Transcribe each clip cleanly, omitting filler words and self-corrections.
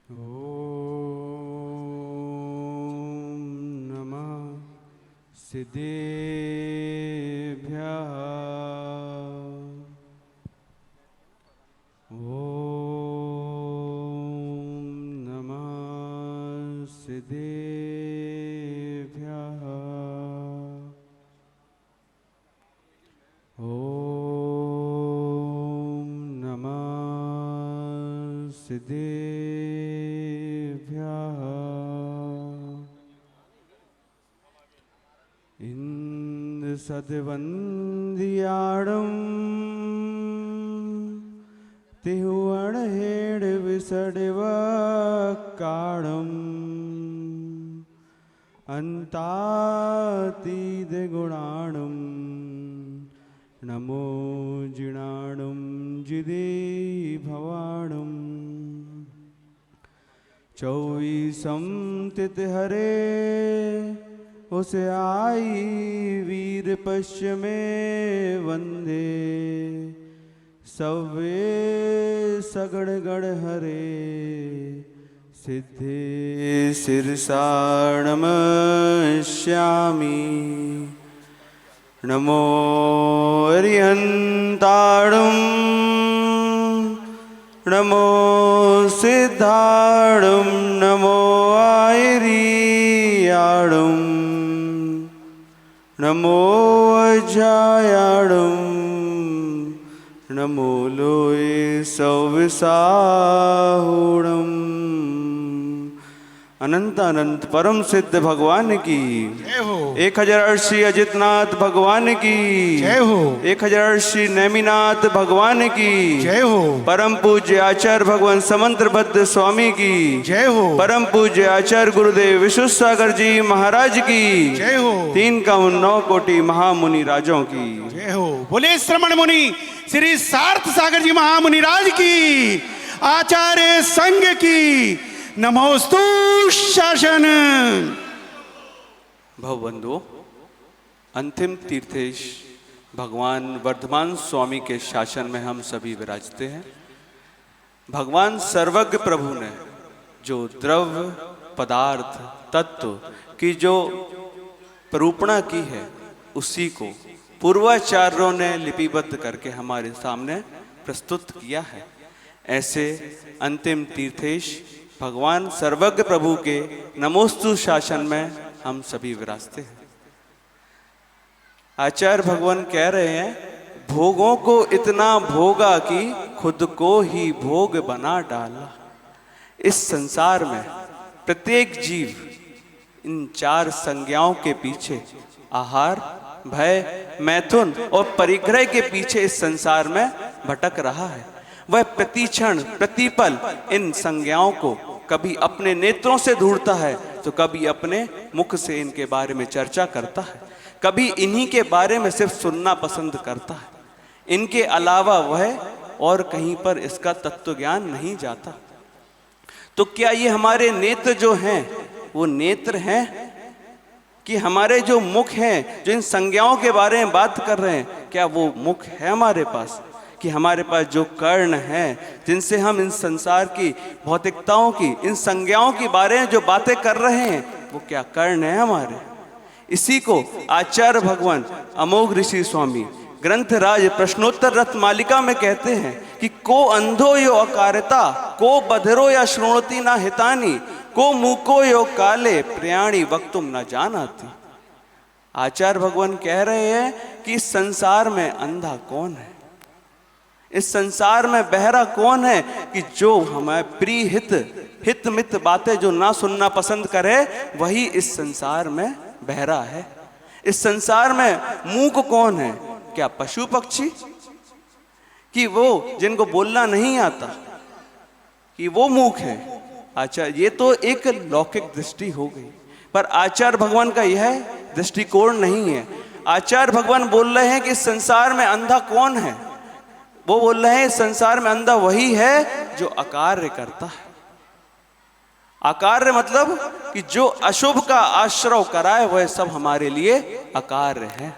ॐ नमः सिद्धेभ्यः। ॐ नमः सिद्धेभ्यः। ॐ नमः सिद्धेभ्यः। सदवंदियाड़म तिहुअणहेड़ विसड़व काड़म अंतातीद गुणाणम नमो जिणाणम जिदे भवाणम चौवीसम तिथ हरे उस आई वीर पश्चिमे वंदे सवे सगड़ गढ़ हरे सिद्धे सिरसाणम श्यामी नमो अरिहंताणम नमो सिद्धाणम नमो आयरियाणम नमो अजायाणम नमो लोये सौविसाहुणम। अनंत अनंत परम सिद्ध भगवान की जय हो। 1080 अजितनाथ भगवान की जय हो। 1080 नेमिनाथ भगवान की जय हो। परम पूज्य आचार्य भगवान समंत्रबद्ध स्वामी की जय हो। परम पूज्य आचार्य गुरुदेव विश्वसागर जी महाराज की जय हो। 3,9 कोटि महामुनि राजों की जय हो। बोले श्रमण मुनि श्री सार्थ सागर जी महामुनि राज की, आचार्य संघ की नमोस्तु शासन। भवबंधुओं, अंतिम तीर्थेश भगवान वर्धमान स्वामी के शासन में हम सभी विराजते हैं। भगवान सर्वज्ञ प्रभु ने जो द्रव्य पदार्थ तत्व की जो निरूपणा की है, उसी को पूर्वाचार्यों ने लिपिबद्ध करके हमारे सामने प्रस्तुत किया है। ऐसे अंतिम तीर्थेश भगवान सर्वज्ञ प्रभु के नमोस्तु शासन में हम सभी विराजते हैं। आचार्य भगवान कह रहे हैं, भोगों को इतना भोगा कि खुद को ही भोग बना डाला। इस संसार में प्रत्येक जीव इन 4 संज्ञाओं के पीछे आहार, भय, मैथुन और परिग्रह के पीछे इस संसार में भटक रहा है। वह प्रतिक्षण प्रतिपल इन संज्ञाओं को कभी अपने नेत्रों से ढूंढता है तो कभी अपने मुख से इनके बारे में चर्चा करता है, कभी इन्हीं के बारे में सिर्फ सुनना पसंद करता है। इनके अलावा वह और कहीं पर इसका तत्व ज्ञान नहीं जाता। तो क्या ये हमारे नेत्र जो हैं वो नेत्र हैं कि हमारे जो मुख हैं जो इन संज्ञाओं के बारे में बात कर रहे हैं, क्या वो मुख है हमारे पास? कि हमारे पास जो कर्ण हैं जिनसे हम इन संसार की भौतिकताओं की इन संज्ञाओं के बारे में जो बातें कर रहे हैं, वो क्या कर्ण है हमारे? इसी को आचार्य भगवान अमोघ ऋषि स्वामी ग्रंथराज प्रश्नोत्तर रथ मालिका में कहते हैं कि को अंधो यो अकारिता, को बधिरो या श्रोणति ना हितानी, को मूको यो काले प्रयाणी वक्तुम न जानाति। आचार्य भगवान कह रहे हैं कि इस संसार में अंधा कौन है, इस संसार में बहरा कौन है कि जो हमें प्रिय हित मित बातें जो ना सुनना पसंद करे, वही इस संसार में बहरा है। इस संसार में मूक कौन है? क्या पशु पक्षी? कि वो जिनको बोलना नहीं आता कि वो मूक है? आचार्य, ये तो एक लौकिक दृष्टि हो गई, पर आचार्य भगवान का यह दृष्टिकोण नहीं है। आचार्य भगवान बोल रहे हैं कि इस संसार में अंधा कौन है? वो बोल रहे हैं संसार में अंधा वही है जो अकार्य करता है। अकार्य मतलब कि जो अशुभ का आश्रय कराए वह सब हमारे लिए अकार्य है।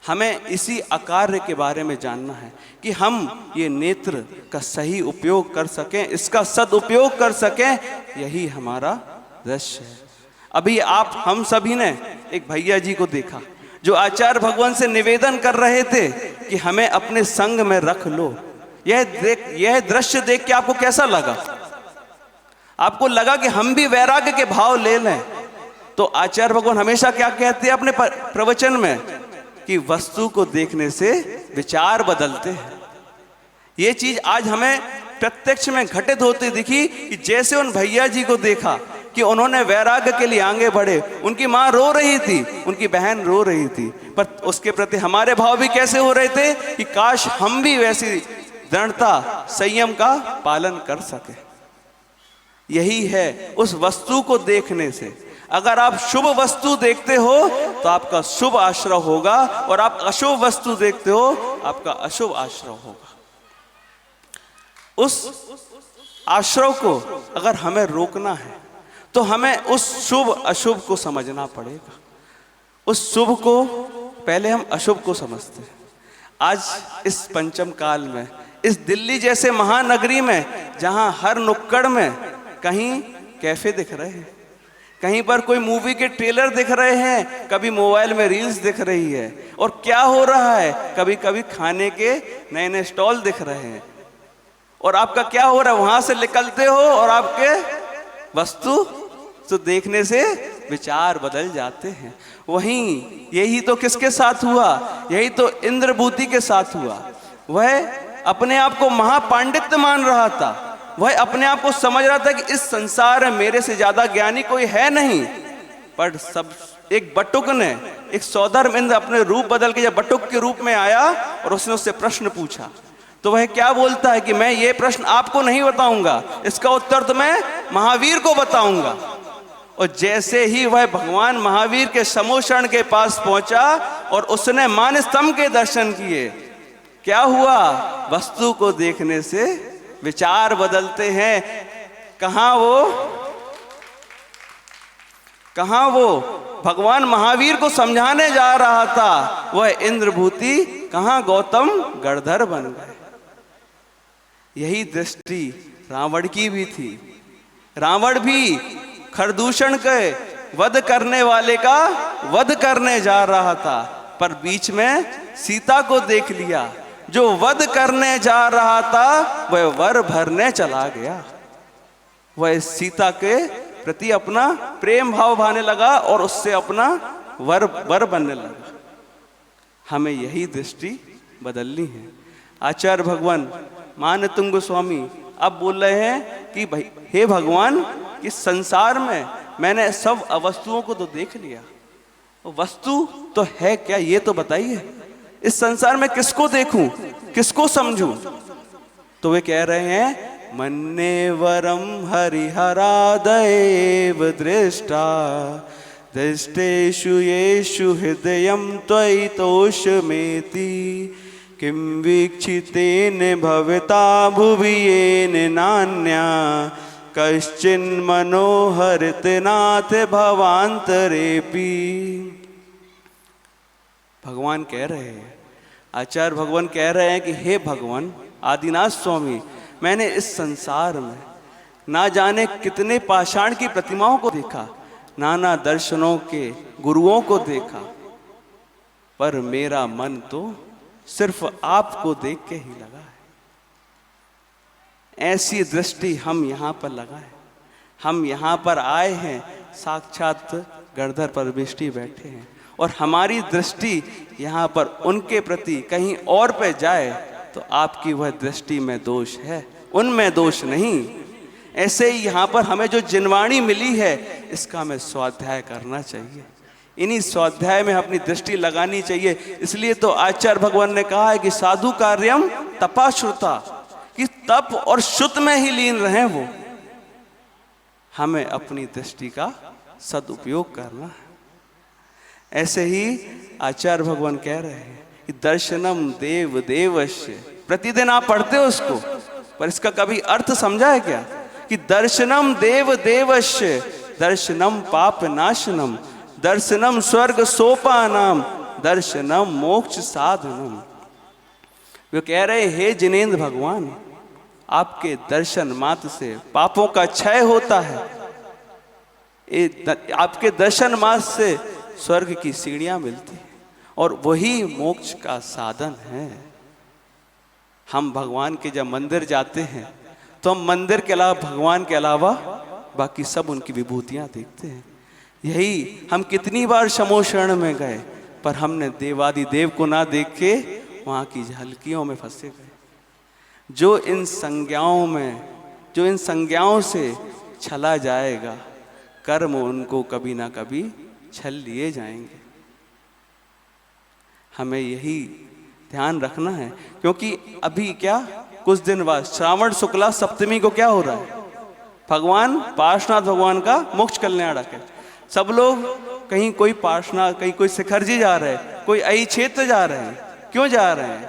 हमें इसी अकार्य के बारे में जानना है कि हम ये नेत्र का सही उपयोग कर सकें, इसका सदुपयोग कर सकें, यही हमारा दृश्य है। अभी हम सभी ने एक भैया जी को देखा जो आचार्य भगवान से निवेदन कर रहे थे कि हमें अपने संग में रख लो। यह दृश्य देख के आपको कैसा लगा? आपको लगा कि हम भी वैराग्य के भाव ले लें? तो आचार्य भगवान हमेशा क्या कहते हैं अपने प्रवचन में कि वस्तु को देखने से विचार बदलते हैं। ये चीज आज हमें प्रत्यक्ष में घटित होती दिखी कि जैसे उन भैया जी को देखा कि उन्होंने वैराग्य के लिए आगे बढ़े, उनकी मां रो रही थी, उनकी बहन रो रही थी, पर उसके प्रति हमारे भाव भी कैसे हो रहे थे कि काश हम भी वैसी दृढ़ता संयम का पालन कर सके। यही है उस वस्तु को देखने से। अगर आप शुभ वस्तु देखते हो तो आपका शुभ आश्रय होगा, और आप अशुभ वस्तु देखते हो आपका अशुभ आश्रय होगा। उस आश्रय को अगर हमें रोकना है तो हमें उस शुभ अशुभ को समझना पड़ेगा। उस शुभ को पहले हम अशुभ को समझते हैं। आज इस पंचम काल में, इस दिल्ली जैसे महानगरी में, जहां हर नुक्कड़ में कहीं कैफे दिख रहे हैं, कहीं पर कोई मूवी के ट्रेलर दिख रहे हैं, कभी मोबाइल में रील्स दिख रही है, और क्या हो रहा है, कभी कभी खाने के नए नए स्टॉल दिख रहे हैं, और आपका क्या हो रहा है, वहां से निकलते हो और आपके वस्तु तो देखने से विचार बदल जाते हैं। वहीं यही तो किसके साथ हुआ? यही तो इंद्रभूति के साथ हुआ। वह अपने आप को महापांडित्य मान रहा था, वह अपने आप को समझ रहा था कि इस संसार में मेरे से ज्यादा ज्ञानी कोई है नहीं। पर सब एक बटुक ने, एक सौधर्म इंद्र अपने रूप बदल के जब बटुक के रूप में आया और उसने उससे प्रश्न पूछा, तो वह क्या बोलता है कि मैं ये प्रश्न आपको नहीं बताऊंगा, इसका उत्तर तो मैं महावीर को बताऊंगा। और जैसे ही वह भगवान महावीर के समोषण के पास पहुंचा और उसने मान स्तंभ के दर्शन किए, क्या हुआ? वस्तु को देखने से विचार बदलते हैं। कहां वो भगवान महावीर को समझाने जा रहा था, वह इंद्रभूति कहां गौतम गणधर बन गए। यही दृष्टि रावण की भी थी। रावण भी खरदूषण के वध करने वाले का वध करने जा रहा था, पर बीच में सीता को देख लिया। जो वध करने जा रहा था वह वर भरने चला गया। वह सीता के प्रति अपना प्रेम भाव भाने लगा और उससे अपना वर बनने लगा। हमें यही दृष्टि बदलनी है। आचार्य भगवान मानतुंग गोस्वामी अब बोल रहे हैं कि भाई हे भगवान, इस संसार में मैंने सब अवस्तुओं को तो देख लिया, वस्तु तो है क्या ये तो बताइए। इस संसार में किसको देखूं, किसको समझूं? तो वे कह रहे हैं मन्ने वरम हरिहरादएव दृष्टा दृष्टेषु येषु हृदयं त्वयि तोषमेति किं वीक्षितेन भवता भुवि येन नान्या कश्चिन् मनोहरतनाथ भवांतरेपि। भगवान कह रहे हैं, आचार्य भगवान कह रहे हैं कि हे भगवान आदिनाथ स्वामी, मैंने इस संसार में ना जाने कितने पाषाण की प्रतिमाओं को देखा, नाना दर्शनों के गुरुओं को देखा, पर मेरा मन तो सिर्फ आपको देख के ही लगा है। ऐसी दृष्टि हम यहाँ पर लगाए। हम यहाँ पर आए हैं, साक्षात गणधर परमेष्टि बैठे हैं, और हमारी दृष्टि यहाँ पर उनके प्रति कहीं और पे जाए तो आपकी वह दृष्टि में दोष है, उनमें दोष नहीं। ऐसे ही यहाँ पर हमें जो जिनवाणी मिली है, इसका हमें स्वाध्याय करना चाहिए। इन्हीं स्वाध्याय में अपनी दृष्टि लगानी चाहिए। इसलिए तो आचार्य भगवान ने कहा है कि साधु कार्यम तपाश्रुता, कि तप और शुद्ध में ही लीन रहे वो। हमें अपनी दृष्टि का सदुपयोग करना है। ऐसे ही आचार्य भगवान कह रहे हैं कि दर्शनम देव देवस्य, प्रतिदिन आप पढ़ते हो उसको, पर इसका कभी अर्थ समझा है क्या? कि दर्शनम देव देवस्य, दर्शनम पाप नाशनम, दर्शनम स्वर्ग सोपानाम, दर्शनम मोक्ष साधनम। वे कह रहे, हे जिनेंद्र भगवान, आपके दर्शन मात्र से पापों का क्षय होता है। आपके दर्शन मात्र से स्वर्ग की सीढ़ियां मिलती हैं और वही मोक्ष का साधन है। हम भगवान के जब मंदिर जाते हैं तो हम मंदिर के अलावा, भगवान के अलावा बाकी सब उनकी विभूतियां देखते हैं। यही हम कितनी बार शमोशरण में गए, पर हमने देवादि देव को ना देख के वहाँ की झलकियों में फंसे गए। जो इन संज्ञाओं से छला जाएगा, कर्म उनको कभी ना कभी छल लिए जाएंगे। हमें यही ध्यान रखना है, क्योंकि अभी क्या कुछ दिन बाद श्रावण शुक्ला सप्तमी को क्या हो रहा है, भगवान पार्श्वनाथ भगवान का मोक्ष कल्याणक है। सब लोग कहीं कोई पार्श्वनाथ, कहीं कोई शिखर जी जा रहे हैं, कोई अई क्षेत्र जा रहे हैं। क्यों जा रहे हैं?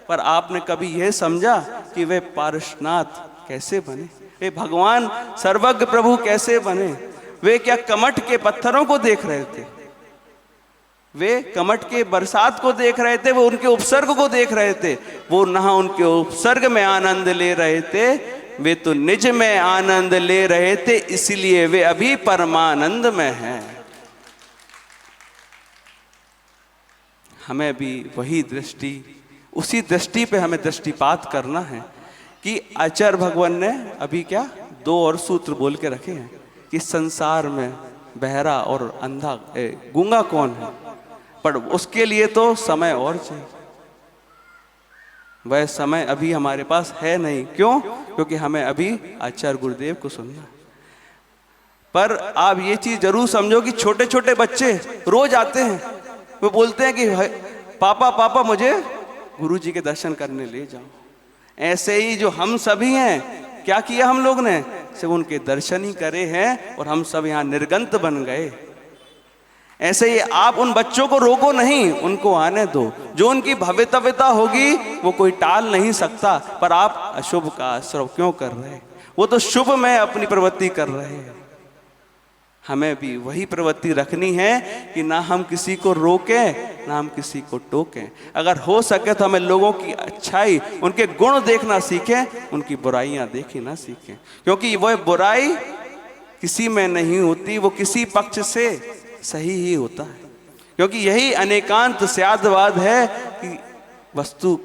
पर आपने कभी यह समझा कि वे पार्श्वनाथ कैसे बने, वे भगवान सर्वज्ञ प्रभु कैसे बने? वे क्या कमठ के पत्थरों को देख रहे थे? वे कमठ के बरसात को देख रहे थे, वो उनके उपसर्ग को देख रहे थे। वो ना उनके उपसर्ग में आनंद ले रहे थे, वे तो निज में आनंद ले रहे थे, इसलिए वे अभी परमानंद में हैं। हमें भी वही दृष्टि, उसी दृष्टि पे हमें दृष्टिपात करना है कि आचार्य भगवान ने अभी क्या 2 और सूत्र बोल के रखे हैं कि संसार में बहरा और अंधा गूंगा कौन है, पर उसके लिए तो समय और चाहिए। वह समय अभी हमारे पास है नहीं। क्यों? क्योंकि हमें अभी आचार्य गुरुदेव को सुनना। पर आप ये चीज जरूर समझो कि छोटे छोटे बच्चे रोज आते हैं, वो बोलते हैं कि पापा पापा मुझे गुरुजी के दर्शन करने ले जाओ। ऐसे ही जो हम सभी हैं, क्या किया हम लोग ने? सिर्फ उनके दर्शन ही करे हैं और हम सब यहाँ निर्गंत बन गए। ऐसे ही आप उन बच्चों को रोको नहीं, उनको आने दो। जो उनकी भवितव्यता होगी वो कोई टाल नहीं सकता। पर आप अशुभ का आश्रय क्यों कर रहे हैं? वो तो शुभ में अपनी प्रवृत्ति कर रहे हैं। हमें भी वही प्रवृत्ति रखनी है कि ना हम किसी को रोकें, ना हम किसी को टोकें। अगर हो सके तो हमें लोगों की अच्छाई, उनके गुण देखना सीखें, उनकी बुराइयां देखी ना सीखें। क्योंकि वह बुराई किसी में नहीं होती, वो किसी पक्ष से सही ही होता है। क्योंकि यही अनेकांत स्यादवाद है कि वस्तु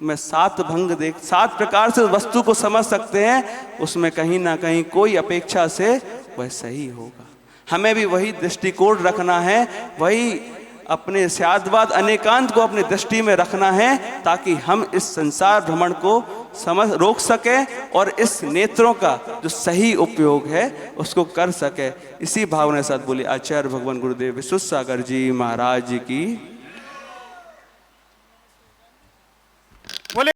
में 7 भंग देख, 7 प्रकार से वस्तु को समझ सकते हैं, उसमें कहीं ना कहीं कोई अपेक्षा से वह सही होगा। हमें भी वही दृष्टिकोण रखना है, वही अपने स्यादवाद अनेकांत को अपनी दृष्टि में रखना है, ताकि हम इस संसार भ्रमण को रोक सके और इस नेत्रों का जो सही उपयोग है उसको कर सके। इसी भावना के साथ बोले आचार्य भगवान गुरुदेव विश्वसागर जी महाराज की।